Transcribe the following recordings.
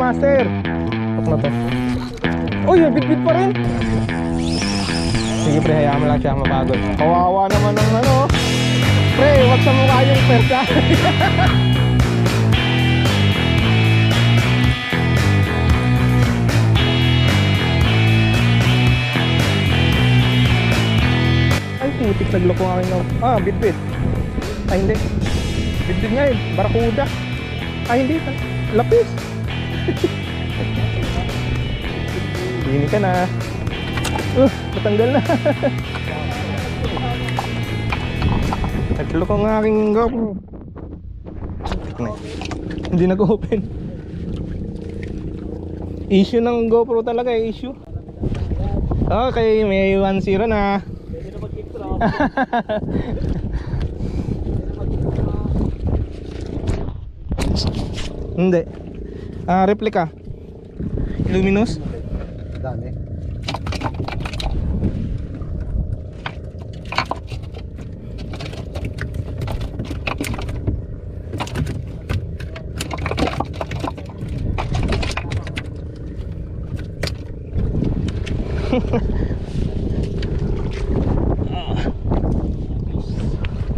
master. Tok na to. Uy, bit-bit pa rin. Sige pre, hayaan mo lang siya mapagod. Kawawa naman ng ano. Pre, wag sa mukha yung persa. Ay, putik, nagloko nga aking bit-bit. Ay, hindi. Bit-bit nga yun, barakuda. Ay, hindi, lapis. Hindi ka na. Natanggal na. Nagloko nga aking GoPro. Hindi nag-open. Issue ng GoPro talaga, issue. Okay, may 1-0 na. Hindi. Replica. Luminous. Dami.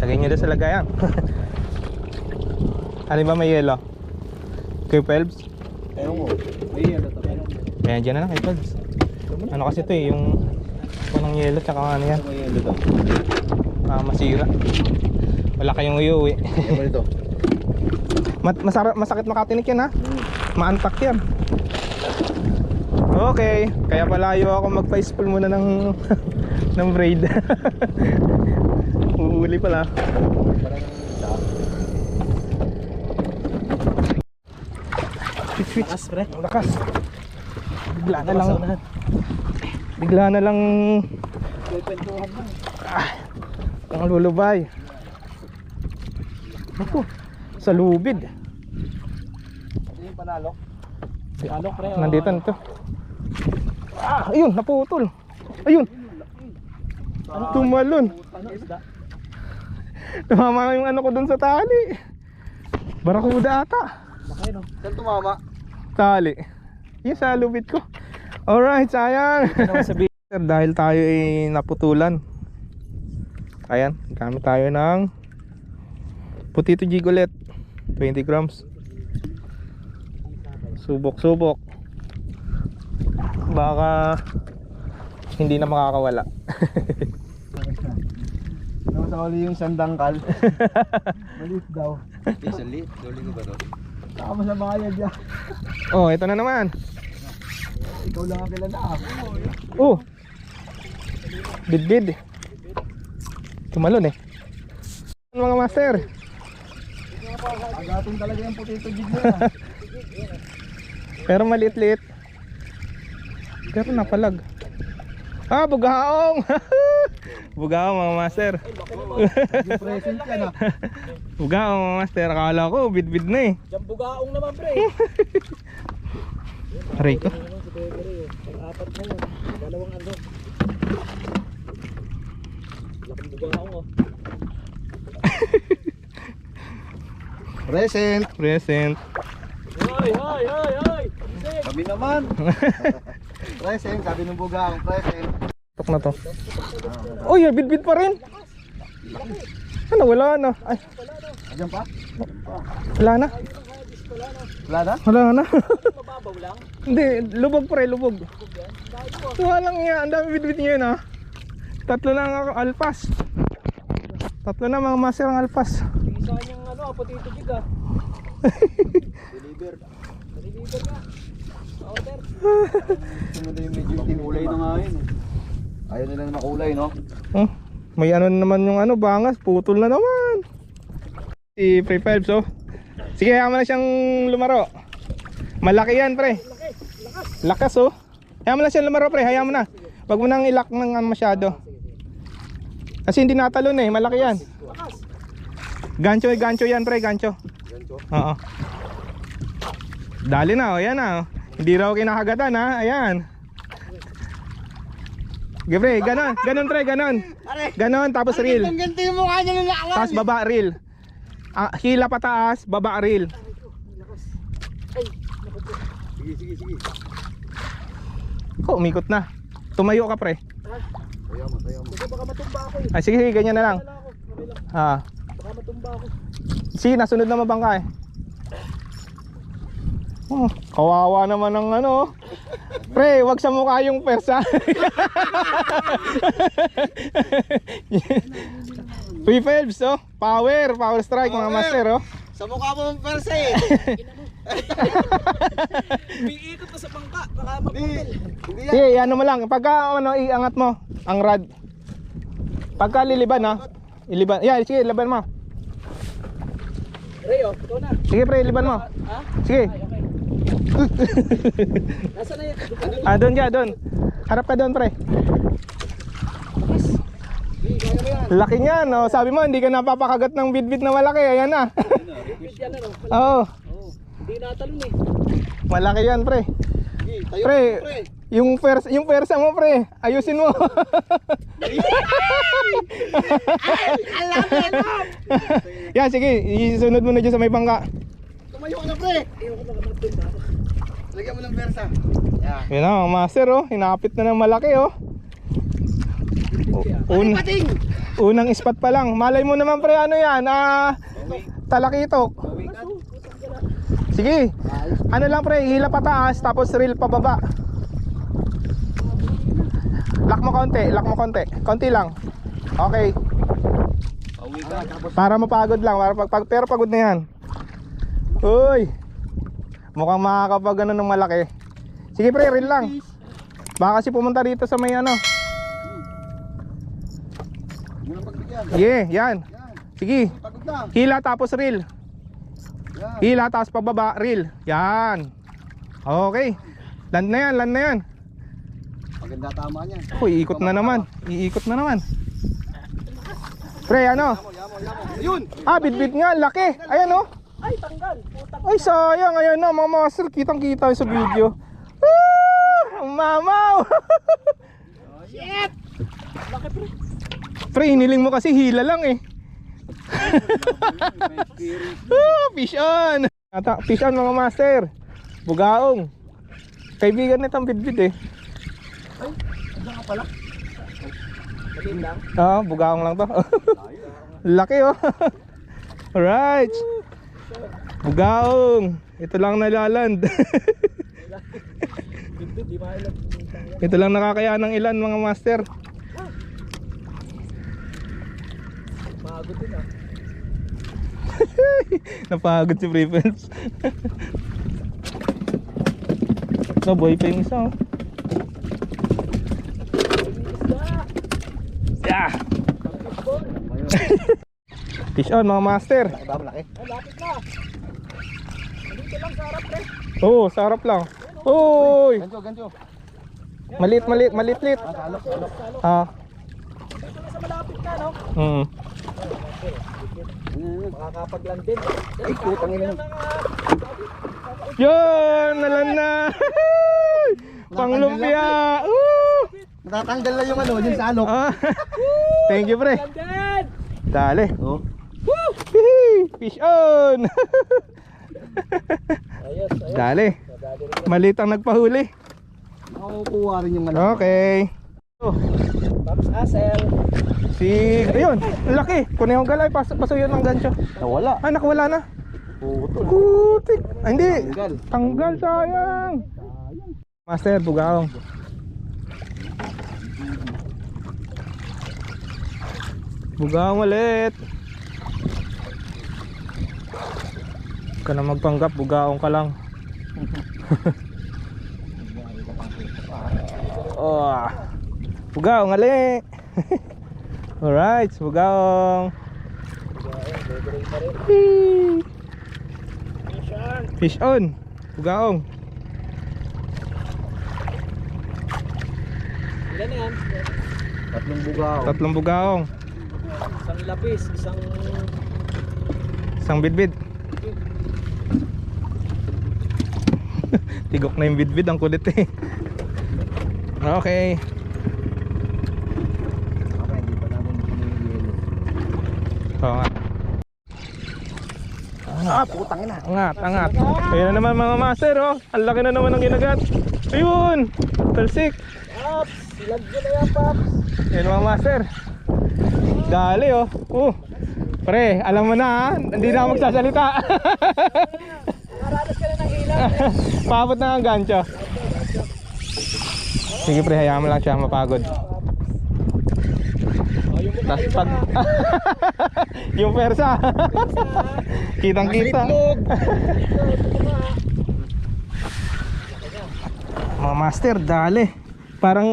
Lagay nyo doon sa lagayan. Alin ba may yellow? Kay Pelbs? Ewan mo. May yelo to. Kaya dyan na lang kay Pelbs. Ano kasi ito yung ng yellow tsaka ano yan. May yelo to. Masira. Wala kayong uyuwi. Ewan ito. Masakit makatinik yan ha. Maantak yan. Okay, kaya palayo ako magpa-spool muna ng ng braid. Uhuli pala. Lakas pre. Lakas. Bigla na lang ang lulubay. Ako, sa lubid. Ito yung panalo. Panalo pre. Nandito nito. Ayun, naputol. Ayun. Tumalon. Tumama yung ano ko dun sa tali. Barakuda ata. Saan tumama? Tali. Yung sa lubid ko. Alright, sayang. Dahil tayo ay naputulan. Ayan, gamit tayo ng Potato Jig ulit. 20 grams. Subok-subok. Baka hindi na makakawala. Namasawali yung sandangkal. Malit daw. Isali? Duli ko ba to? Saka mo sa bayad ya. Oh, ito na naman. Ikaw lang ang kilala ah. Oh. Bid-bid. Tumalon eh. Mga master. Agatin talaga yung potato jig mo ah. Pero maliit-liit. Pero napalag. Bugaong. Bugaong mga master. Yung present yan ah. Bugaong mga master. Akala ko bid-bid na eh. Diyan bugaong naman pre. Aray ko. Pang-apat na yun. Dalawang ano. Laking bugaong oh. Present. Present. Hoy, hoy, hoy, hoy. Kami naman. Present, sabi ng buga ang present. Tok na to. Uy, bid-bid pa rin. Ano, wala na. Ay, Diyan pa? wala na. Wala na? Wala na. Mababaw lang. Hindi, lubog pre, lubog. Walang yan, ang dami bid-bid niya yun ha. Tatlo na ang alpas. Tatlo na mga master ang alpas. Isa yung ano, potato jig ah. Deliver. Deliver nga. Order. Sumunod yung medyo tinulay na nga yun. Ayaw nila na makulay no? May ano naman yung ano, bangas, putol na naman. Si Pre Phelps oh. Sige, hayaan mo na siyang lumaro. Malaki yan pre. Lakas oh. Hayaan mo na siyang lumaro pre, hayaan mo na. Wag mo nang ilak ng masyado. Kasi hindi natalon eh, malaki yan. Gancho yan pre, gancho. Oo. Dali na oh, yan na oh. Hindi raw kinakagatan ha, ayan. Okay pre, ganon pre, ganon. Ganon, tapos reel. Ganti yung mukha niya na nakawan. Tapos baba reel. Hila pataas, baba reel. Sige Sige. Oh, umikot na. Tumayo ka, pre. Tayo mo. Sige, baka matumba ako eh. Ay, sige, ganyan na lang. Wala ako. Okay lang. Ah. Baka matumba ako. Sige, nasunod na mabangka eh. Oh, kawawa naman ng ano. Pre, wag sa mukha yung persa. P-Phelps, oh. Power strike mga master, oh. Sa mukha mo ang persa eh. Umiikot na sa bangka. Baka magpapil. Hindi yan. Sige, ano mo lang. Pagka ano, iangat mo ang rod. Pagka liliban, ha. Iliban. Yeah, sige, liban mo. Ray, oh. Ikaw na. Sige, pre, liban mo. Ha? Sige. Ay, okay. Nasaan na yan? Ah, doon ka, doon. Harap ka doon, pre. Hindi, kaya mo yan. Laki niyan, oh. Sabi mo, hindi ka napapakagat ng bit-bit na malaki. Ayan na. Bit yan ano. Oo. Oo. Hindi natalon eh. Malaki yan, pre. Sige, tayo Pre, mo, pre. yung persa mo, pre. Ayusin mo. Yan, sige. Isunod mo na dyan sa may bangka. Tumayo ka na, pre. Ayoko baka matumba ako. Lagyan mo ng persa. Yan. Yan na, mga master, oh. Hinapit na ng malaki, oh. Pating! Unang spot pa lang. Malay mo naman, pre, ano yan? Talakitok. Bawikan. Sige. Ano lang, pre, hila pataas, tapos reel pababa. Lock mo konti. Konti lang. Okay. Bawikan. Para mapagod lang, pero pagod na yan. Uy. Mukhang makakapag ano ng malaki. Sige, pre, reel lang. Baka kasi pumunta dito sa may ano. Muna pagbigyan. Yeah, yan. Yan. Sige. Pagod na. Hila tapos reel. Yan. Hila tapos pababa, reel. Yan. Okay. Land na yan. Maganda tama niya. Uy, iikot na naman. Pre, ano? Yamo. Ayun! Bit-bit nga, laki. Ayan, oh. Ay, tanggal. Putang. Ay, sayang. Ayan na, mga master. Kitang-kita sa video. Mamaw. Shit! Laki pre. Pre, hiniling mo kasi hila lang eh. Fish on. Fish on, mga master. Bugaong. Kaibigan nitong bit-bit eh. Andiyan ka pala. Maliit lang. Bugaong lang to. Laki oh. Alright. Bugaong. Ito lang nalaland. Di mailag. Ito lang nakakaya ng ilan, mga master. Pagod din ah. Napagod si Pre-Phelps. Buhay pa yung isa oh. Yeah. Fish on, mga master. Ba, malaki. Ay, lapit na. Dito lang sa harap pre. Oo, sa harap lang. Uy! Gancho. Maliit. Salok. Dito na sa malapit ka no. Makakapagland din. Ay, putang ina. Yun! Nalan na! Panglumpia! Natatanggal na yung ano, yung salok. Thank you, pre. Landin! Dali. Oh. Fish on! Ayos. Dali. Nadali rin. Maliit ang nagpahuli. Makukuha rin yung malaki. Okay. Pops Hassel. Ayun, ang laki. Kunihong galay, pasuyon ng gancho. Nawala. Ay, nakawala na. Putol. Putik. Ay, hindi. Tanggal. Tanggal, sayang. Master, bugaong. Bugaong ulit. Huwag ka na magpanggap, bugaong ka lang. Bugaong ulit. Alright, bugaong. Fish on. Bugaong. Ilan na yan? Tatlong bugaw. Tatlong bugaong. Isang labis, Isang bidbid. Tigok na yung bidbid, ang kulit eh. Okay. Okay, hindi pa namin pinili. Putang ina. Angat, angat. Ayun na naman mga master, oh. Ang laki na naman ng ginagat. Ayun! Talsik. Paps, ilag ko na yan, Paps. Ayun mga master. Dali, oh. Pre, alam mo na ha. Hindi na ako magsasalita. Maranas ka na ng ilang. Paabot na ang gancho. Sige pre, hayaan mo lang siya mapagod. Tas pag yung persa. Kitang kita. Mga master, dali. Parang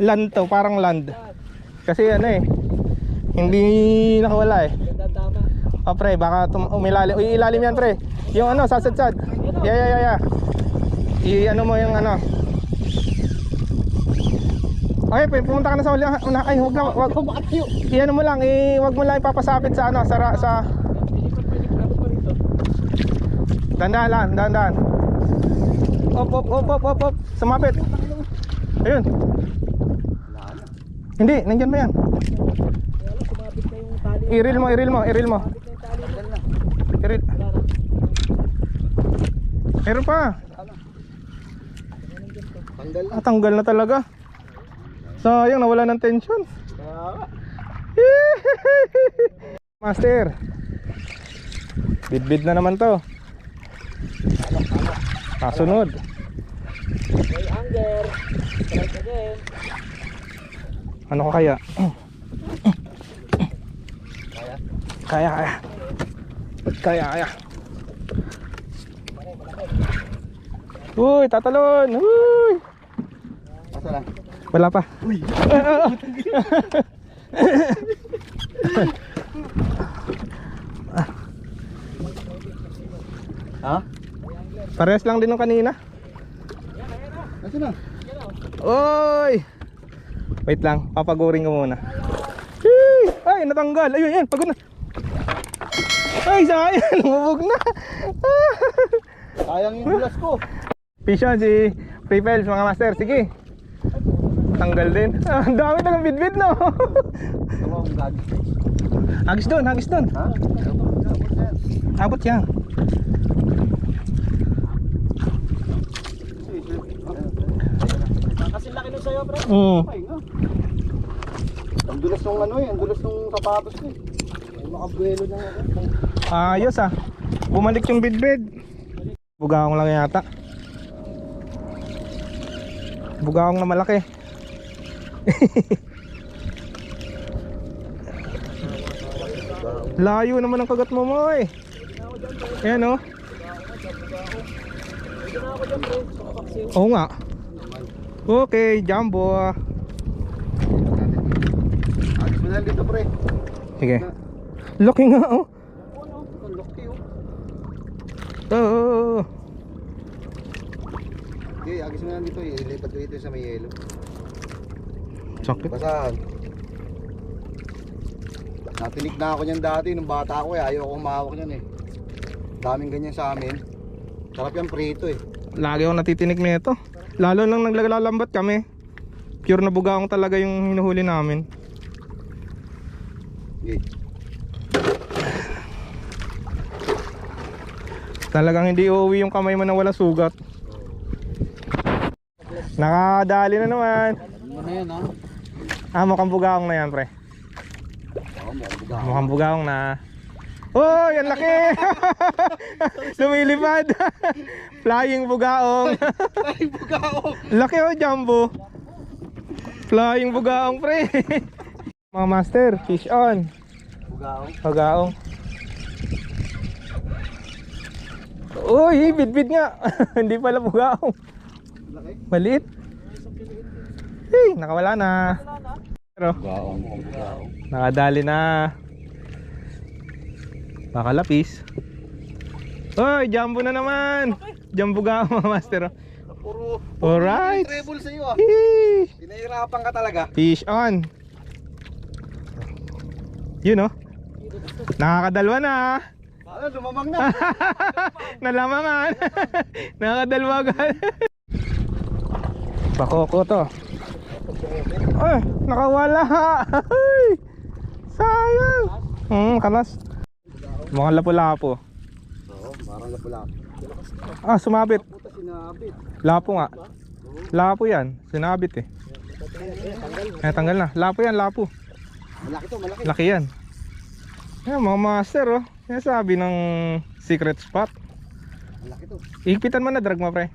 land to, parang land. Kasi ano eh, hindi nakawala eh. Ganda tama. Oh pre, baka umilalim. Uy, ilalim yan pre. Yung ano, sasadsad. Yeah. I-ano mo yung ano. Okay, pumunta ka na sa uli. Ay, huwag na, wag. I-ano mo lang, wag mo lang ipapasapit sa ano, sa Dandan lang, dandan. Op. Sumapit. Ayun. Hindi, nandiyan pa yan. Sumabit na yung tali. Iril mo. Sumabit na yung tali. Iril. Meron pa. Tanggal na. Tanggal na talaga. Sayang, nawala ng tension. Master. Bidbid na naman to. Kasunod. May anger. Strike again. Ano ko kaya? Kaya. Uy, tatalon. Uy. Asa lang? Wala pa. Ha? Parehas lang din ng kanina. Asa na? Oy! Wait lang, papagurin ko muna. Ay, natanggal. Ayun, yan, pagod na. Ay, sayang, lumubog na. Sayang yung bulas ko. Pisyon si Free Phelps, mga master. Sige. Tanggal din. Ang dami na ng bidbid, no? Tama ang gagi. Hagis doon. Ha? Abot yan. Kasi laki nun sa'yo, bro. Ay nga. Ang dulas nung ano eh, ang dulas nung sapatos ko eh. Ay makabuelo na ako. Ayos ah. Bumalik yung bidbid. Bugahong lang yata. Bugahong na malaki. Layo naman ang kagat mo mo eh. Ayan oh. Dito na ako dyan, bro. Sa kapaksiw. Oo nga. Okay, jumbo. Agis mo na lang dito pre. Sige. Laki nga oh. Ang laki oh. Oo. Okay, agis mo na lang dito. Ilipat ko dito sa may yelo. Sakit. Basahan. Natinik na ako niyan dati nung bata ako eh. Ayaw akong mahawak niyan eh. Daming ganyan sa amin. Sarap yan prito eh. Lagi akong natitinig nito. Lalo nang naglalambat kami. Pure na bugahong talaga yung hinuhuli namin. Okay. Talagang hindi uuwi yung kamay mo na wala sugat. Nakadali na naman. Ano na yan ha? Mukhang bugahong na yan pre. Oo, mukhang Mukhang bugahong na. Oh, yan laki. Lumilipad. Flying bugahong. Ay, bugao! Laki oh, jumbo. Flying bugahong pre. Mga master, fish on. Bugao. Bugahong. Uy, bidbid nga. Hindi pala bugahong. Laki. Maliit. Hey, nakawala na. Pero Bugao. Bugao. nakadali na. Pakalapis. Hoy, jumbo na naman. Jumbo ga mga master. Puro. Alright. Treble sa iyo ah. Hee. Pinahirapan ka talaga. Fish on. Yun oh. Nakakadalwa na. Ano, lumamang na. Nalamangan. Nakakadalwa agad. Bakoko to. Ay, nakawala. Ay, sayang. Kalas. Mukhang lapu-lapo. Parang lapu-lapu. Ah, sumabit. Puta, sinabit. Lapo nga. Lapo yan. Sinabit eh. Tanggal na. Lapo yan, lapo. Malaki to, malaki. Laki yan. Yan, mga master oh. Yan sabi ng secret spot. Malaki to. Ipitan mo na, drag mo pre.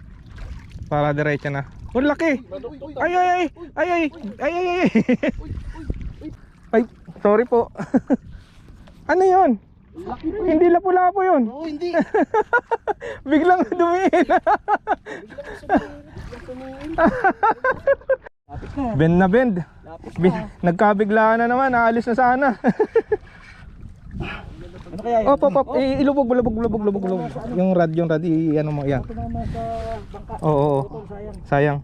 Para diretso na. Oh, laki! Ay, ay, ay! Ay, ay! Ay, ay, ay! Ay, sorry po. Ano yun? Laki po. Hindi lapu-lapo yun. Oo, hindi. Biglang dumiin. Lapit na. Bend na bend. Lapit Nagkabiglaan na naman. Aalis na sana. Ano kaya Op, op, op. Ilubog. Yung rad. Ano mo yan. Tumama sa bangka. Oo. Sayang.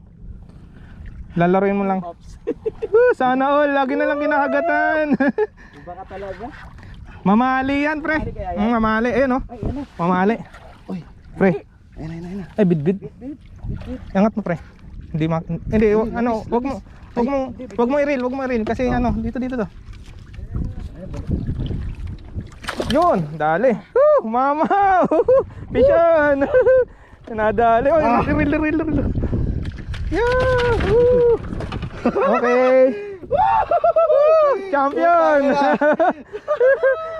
Lalaroin mo lang. Sana all. Lagi na lang kinakagatan. Baka talaga. Mamali yan, pre. Mamali. Ayun, oh. Ay, ano? Mamali. Uy. Pre. Ayun. Ay, bidbid. Angat mo, pre. Hindi, wag mo i-reel kasi ano, dito to. Yun, dali. Mama. Pisyon. Nadali. Oh, reel. Yeah. Okay. Champion.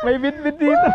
May bit dito.